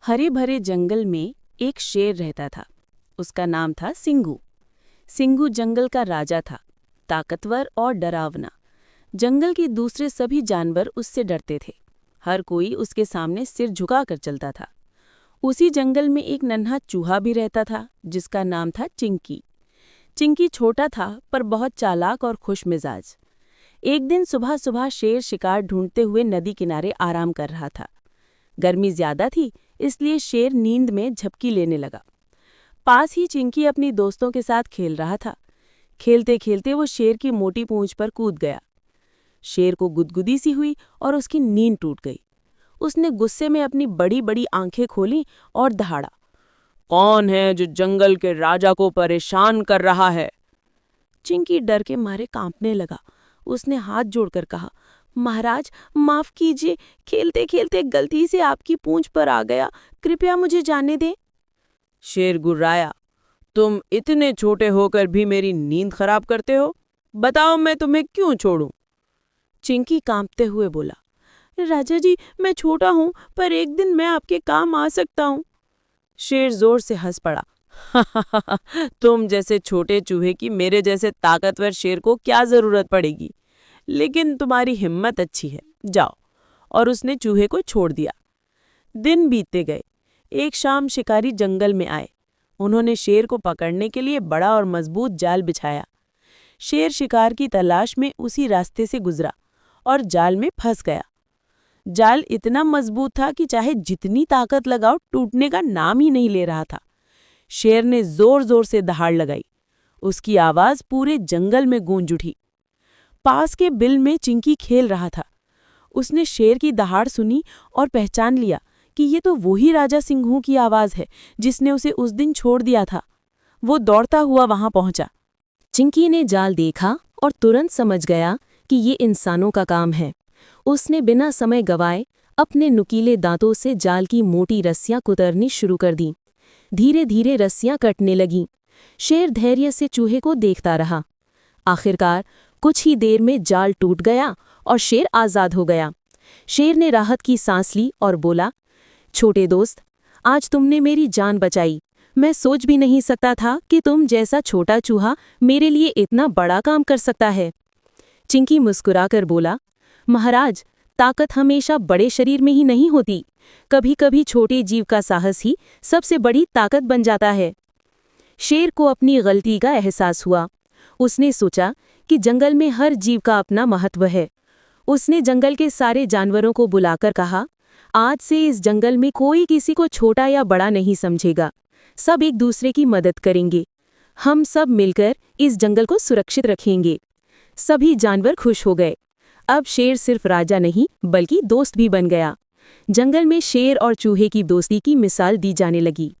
हरे भरे जंगल में एक शेर रहता था। उसका नाम था सिंघू। सिंघू जंगल का राजा था, ताकतवर और डरावना। जंगल के दूसरे सभी जानवर उससे डरते थे। हर कोई उसके सामने सिर झुकाकर चलता था। उसी जंगल में एक नन्हा चूहा भी रहता था, जिसका नाम था चिंकी। चिंकी छोटा था पर बहुत चालाक और खुशमिजाज। एक दिन सुबह सुबह शेर शिकार ढूंढते हुए नदी किनारे आराम कर रहा था। गर्मी ज्यादा थी, इसलिए शेर नींद में झपकी लेने लगा। पास ही चिंकी अपनी दोस्तों के साथ खेल रहा था। खेलते खेलते वो शेर की मोटी पूंछ पर कूद गया। शेर को गुदगुदी सी हुई और उसकी नींद टूट गई। उसने गुस्से में अपनी बड़ी बड़ी आंखें खोलीं और दहाड़ा, कौन है जो जंगल के राजा को परेशान कर रहा है? चिंकी डर के मारे कांपने लगा। उसने हाथ जोड़कर कहा, महाराज माफ कीजिए, खेलते खेलते गलती से आपकी पूंछ पर आ गया, कृपया मुझे जाने दें। शेर गुर्राया, तुम इतने छोटे होकर भी मेरी नींद खराब करते हो? बताओ मैं तुम्हें क्यों छोड़ूं? चिंकी कांपते हुए बोला, राजा जी मैं छोटा हूं, पर एक दिन मैं आपके काम आ सकता हूं। शेर जोर से हंस पड़ा, तुम जैसे छोटे चूहे की मेरे जैसे ताकतवर शेर को क्या जरूरत पड़ेगी? लेकिन तुम्हारी हिम्मत अच्छी है, जाओ। और उसने चूहे को छोड़ दिया। दिन बीतते गए। एक शाम शिकारी जंगल में आए। उन्होंने शेर को पकड़ने के लिए बड़ा और मजबूत जाल बिछाया। शेर शिकार की तलाश में उसी रास्ते से गुजरा और जाल में फंस गया। जाल इतना मजबूत था कि चाहे जितनी ताकत लगाओ, टूटने का नाम ही नहीं ले रहा था। शेर ने जोर जोर से दहाड़ लगाई। उसकी आवाज पूरे जंगल में गूंज उठी। पास के बिल में चिंकी खेल रहा था। उसने शेर की दहाड़ सुनी और पहचान लिया कि ये तो वही राजा सिंघू की आवाज है जिसने उसे उस दिन छोड़ दिया था। वो दौड़ता हुआ वहां पहुंचा। चिंकी ने जाल देखा और तुरंत समझ गया कि ये इंसानों का काम है। उसने बिना समय गवाए अपने नुकीले दांतों से जाल की मोटी रस्सियां कुतरनी शुरू कर दी। धीरे धीरे रस्सियां कटने लगीं। शेर धैर्य से चूहे को देखता रहा। आखिरकार कुछ ही देर में जाल टूट गया और शेर आज़ाद हो गया। शेर ने राहत की सांस ली और बोला, छोटे दोस्त, आज तुमने मेरी जान बचाई। मैं सोच भी नहीं सकता था कि तुम जैसा छोटा चूहा मेरे लिए इतना बड़ा काम कर सकता है। चिंकी मुस्कुराकर बोला, महाराज, ताकत हमेशा बड़े शरीर में ही नहीं होती। कभी कभी छोटे जीव का साहस ही सबसे बड़ी ताकत बन जाता है। शेर को अपनी गलती का एहसास हुआ। उसने सोचा कि जंगल में हर जीव का अपना महत्व है। उसने जंगल के सारे जानवरों को बुलाकर कहा, आज से इस जंगल में कोई किसी को छोटा या बड़ा नहीं समझेगा। सब एक दूसरे की मदद करेंगे। हम सब मिलकर इस जंगल को सुरक्षित रखेंगे। सभी जानवर खुश हो गए। अब शेर सिर्फ राजा नहीं बल्कि दोस्त भी बन गया। जंगल में शेर और चूहे की दोस्ती की मिसाल दी जाने लगी।